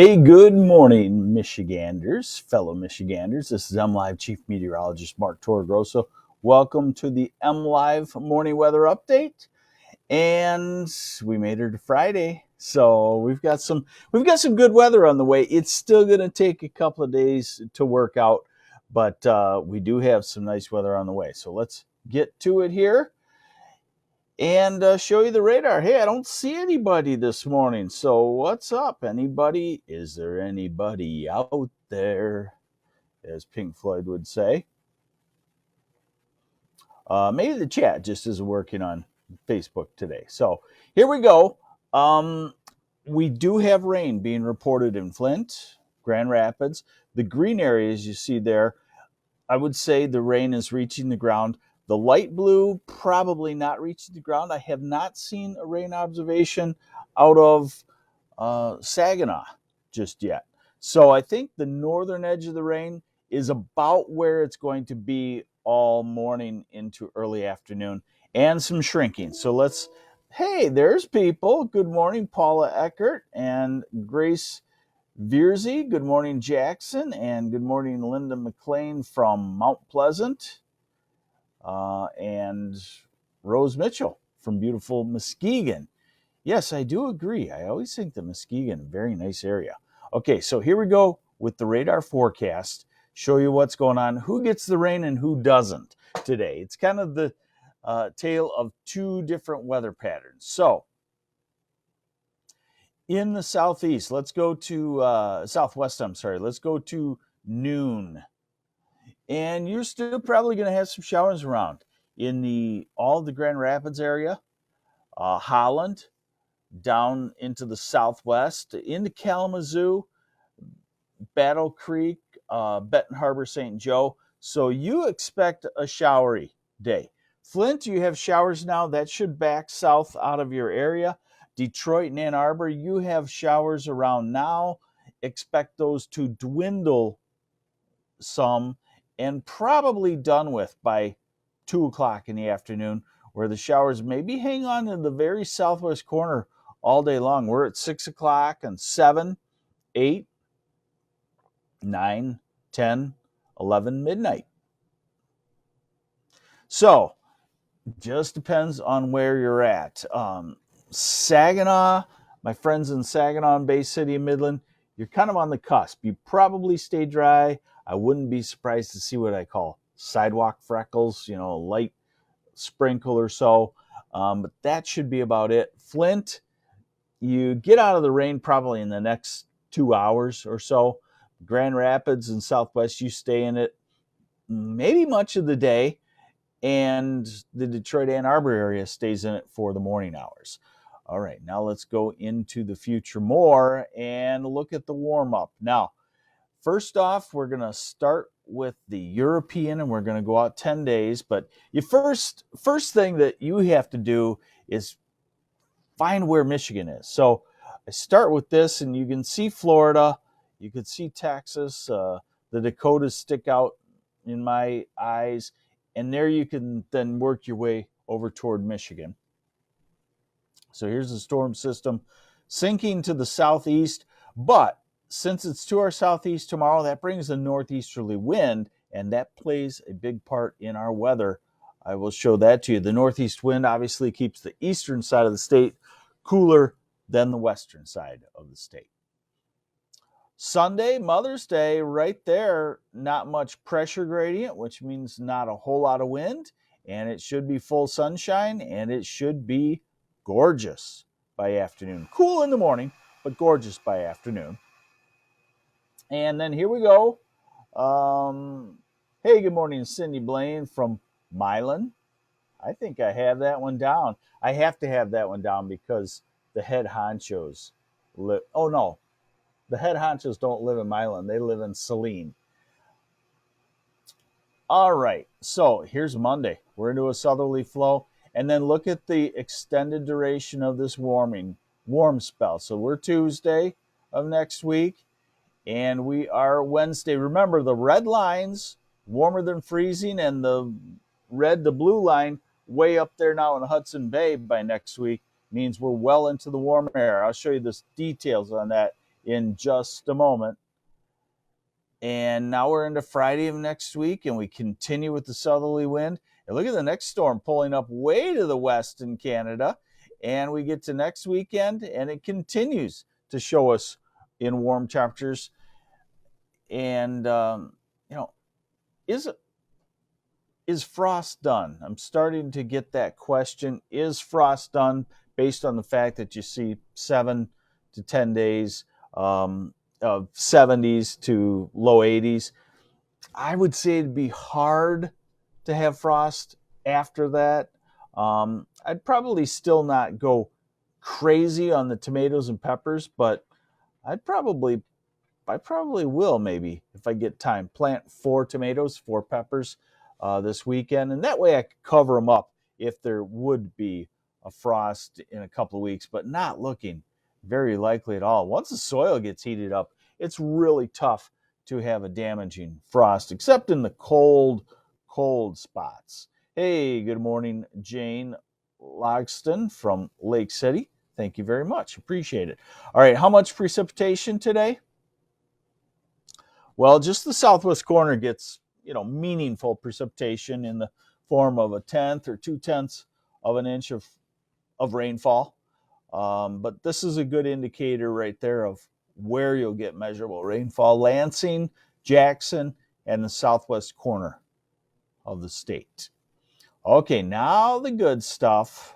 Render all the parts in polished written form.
Hey, good morning, Michiganders, fellow Michiganders. This is MLive Chief Meteorologist Mark Torregrosso. Welcome to the MLive Morning Weather Update. And we made it to Friday, so we've got some good weather on the way. It's still going to take a couple of days to work out, but we do have some nice weather on the way. So let's get to it here and show you the radar. Hey, I don't see anybody this morning. So what's up? Anybody? Is there anybody out there? As Pink Floyd would say. Maybe the chat just isn't working on Facebook today. So here we go. We do have rain being reported in Flint, Grand Rapids. The green areas you see there, I would say the rain is reaching the ground. The light blue, probably not reaching the ground. I have not seen a rain observation out of Saginaw just yet. So I think the northern edge of the rain is about where it's going to be all morning into early afternoon and some shrinking. So hey, there's people. Good morning, Paula Eckert and Grace Viersey. Good morning, Jackson. And good morning, Linda McLean from Mount Pleasant. And Rose Mitchell from beautiful Muskegon. Yes, I do agree. I always think that Muskegon, a very nice area. Okay, so here we go with the radar forecast. Show you what's going on, who gets the rain and who doesn't today. It's kind of the tale of two different weather patterns. So in the southeast, let's go to southwest, let's go to noon. And you're still probably going to have some showers around in all the Grand Rapids area, Holland, down into the southwest, into Kalamazoo, Battle Creek, Benton Harbor, St. Joe. So you expect a showery day. Flint, you have showers now. That should back south out of your area. Detroit and Ann Arbor, you have showers around now. Expect those to dwindle some and probably done with by 2 o'clock in the afternoon, where the showers maybe hang on in the very southwest corner all day long. We're at 6 o'clock and 7, 8, 9, 10, 11, midnight. So just depends on where you're at. Saginaw, my friends in Saginaw and Bay City and Midland, you're kind of on the cusp. You probably stay dry. I wouldn't be surprised to see what I call sidewalk freckles, a light sprinkle or so. But that should be about it. Flint, you get out of the rain probably in the next 2 hours or so. Grand Rapids and Southwest, you stay in it maybe much of the day. And the Detroit Ann Arbor area stays in it for the morning hours. All right, now let's go into the future more and look at the warm-up. Now, first off, we're going to start with the European, and we're going to go out 10 days. But first thing that you have to do is find where Michigan is. So I start with this, and you can see Florida. You can see Texas. The Dakotas stick out in my eyes. And there you can then work your way over toward Michigan. So here's the storm system sinking to the southeast. But since it's to our southeast tomorrow, that brings a northeasterly wind, and that plays a big part in our weather. I will show that to you. The northeast wind obviously keeps the eastern side of the state cooler than the western side of the state. Sunday, Mother's Day, right there, not much pressure gradient, which means not a whole lot of wind, and it should be full sunshine, and it should be gorgeous by afternoon. Cool in the morning, but gorgeous by afternoon. And then here we go. Hey, good morning, Cindy Blaine from Milan. I think I have that one down. I have to have that one down because the head honchos live. Oh, no. The head honchos don't live in Milan. They live in Saline. All right. So here's Monday. We're into a southerly flow. And then look at the extended duration of this warm spell. So we're Tuesday of next week. And we are Wednesday. Remember, the red lines, warmer than freezing, and the blue line, way up there now in Hudson Bay by next week, means we're well into the warm air. I'll show you the details on that in just a moment. And now we're into Friday of next week, and we continue with the southerly wind. And look at the next storm pulling up way to the west in Canada. And we get to next weekend, and it continues to show us in warm temperatures. And, is frost done? I'm starting to get that question. Is frost done based on the fact that you see 7 to 10 days of 70s to low 80s? I would say it'd be hard to have frost after that. I'd probably still not go crazy on the tomatoes and peppers, but I probably will, maybe, if I get time, plant 4 tomatoes, 4 peppers this weekend. And that way I could cover them up if there would be a frost in a couple of weeks, but not looking very likely at all. Once the soil gets heated up, it's really tough to have a damaging frost, except in the cold spots. Hey, good morning, Jane Logston from Lake City. Thank you very much. Appreciate it. All right, how much precipitation today? Well, just the southwest corner gets, meaningful precipitation in the form of 1/10 or 2/10 of an inch of rainfall. But this is a good indicator right there of where you'll get measurable rainfall. Lansing, Jackson, and the southwest corner of the state. Okay, now the good stuff,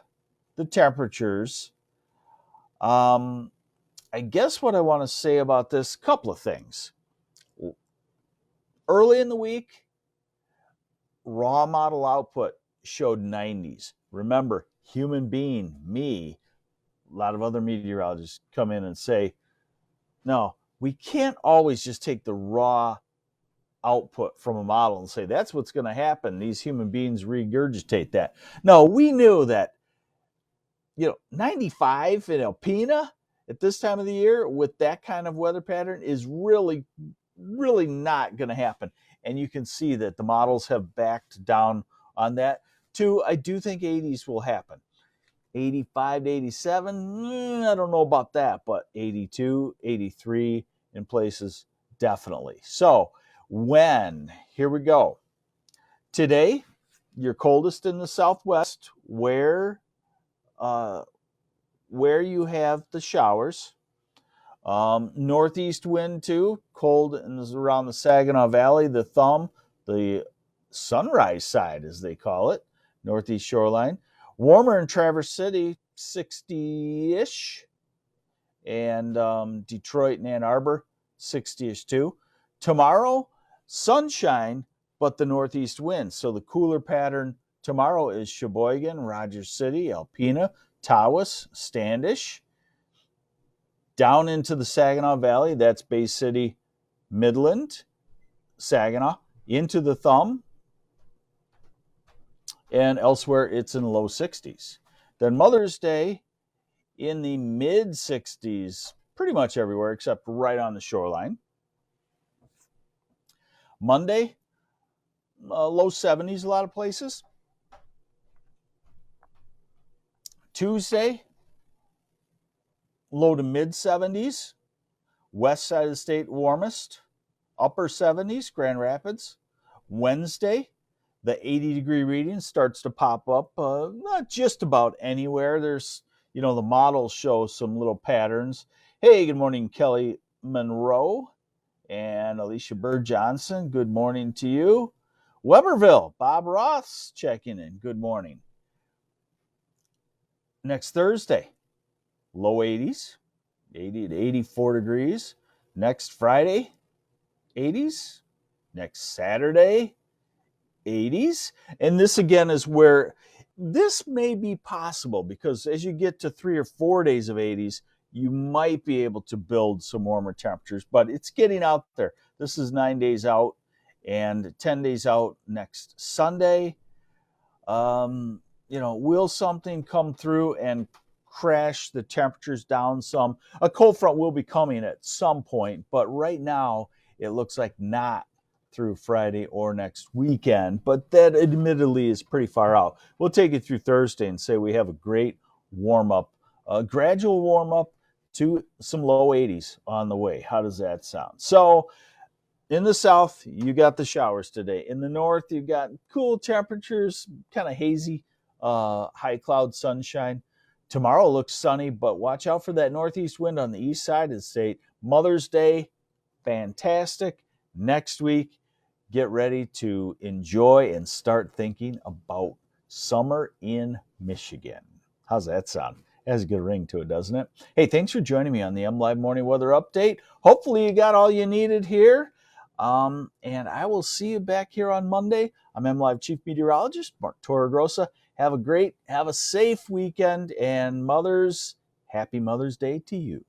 the temperatures. I guess what I want to say about this, couple of things. Early in the week, raw model output showed 90s. Remember, human being, me, a lot of other meteorologists come in and say, no, we can't always just take the raw output from a model and say that's what's going to happen. These human beings regurgitate that. No, we knew that, 95 in Alpena at this time of the year with that kind of weather pattern is really not going to happen. And you can see that the models have backed down on that. 2, I do think 80s will happen. 85 to 87, I don't know about that, but 82, 83 in places, definitely. So here we go. Today, your coldest in the southwest, where you have the showers. Northeast wind too, cold around the Saginaw Valley, the thumb, the sunrise side as they call it, northeast shoreline. Warmer in Traverse City, 60-ish, and Detroit and Ann Arbor, 60-ish too. Tomorrow, sunshine, but the northeast wind. So the cooler pattern tomorrow is Sheboygan, Rogers City, Alpena, Tawas, Standish. Down into the Saginaw Valley, that's Bay City, Midland, Saginaw, into the thumb, and elsewhere it's in low 60s. Then Mother's Day in the mid 60s, pretty much everywhere except right on the shoreline. Monday, low 70s a lot of places. Tuesday, low to mid 70s. West side of the state warmest. Upper 70s, Grand Rapids. Wednesday, the 80-degree reading starts to pop up, not just about anywhere. There's, the models show some little patterns. Hey, good morning, Kelly Monroe and Alicia Bird Johnson. Good morning to you. Weberville, Bob Ross checking in. Good morning. Next Thursday, low 80s, 80 to 84 degrees. Next Friday, 80s. Next Saturday, 80s. And this again is where this may be possible, because as you get to 3 or 4 days of 80s, you might be able to build some warmer temperatures, but it's getting out there. This is 9 days out and 10 days out next Sunday. Will something come through and crash the temperatures down some? A cold front will be coming at some point, but right now it looks like not through Friday or next weekend, but that admittedly is pretty far out. We'll take it through Thursday and say we have a great warm-up, a gradual warm-up to some low 80s on the way. How does that sound? So in the south, you got the showers today. In the north, you got cool temperatures, kind of hazy, high cloud sunshine. Tomorrow looks sunny, but watch out for that northeast wind on the east side of the state. Mother's Day, fantastic. Next week, get ready to enjoy and start thinking about summer in Michigan. How's that sound? It has a good ring to it, doesn't it? Hey, thanks for joining me on the MLive Morning Weather Update. Hopefully you got all you needed here. And I will see you back here on Monday. I'm MLive Chief Meteorologist Mark Torregrossa. Have a safe weekend, and happy Mother's Day to you.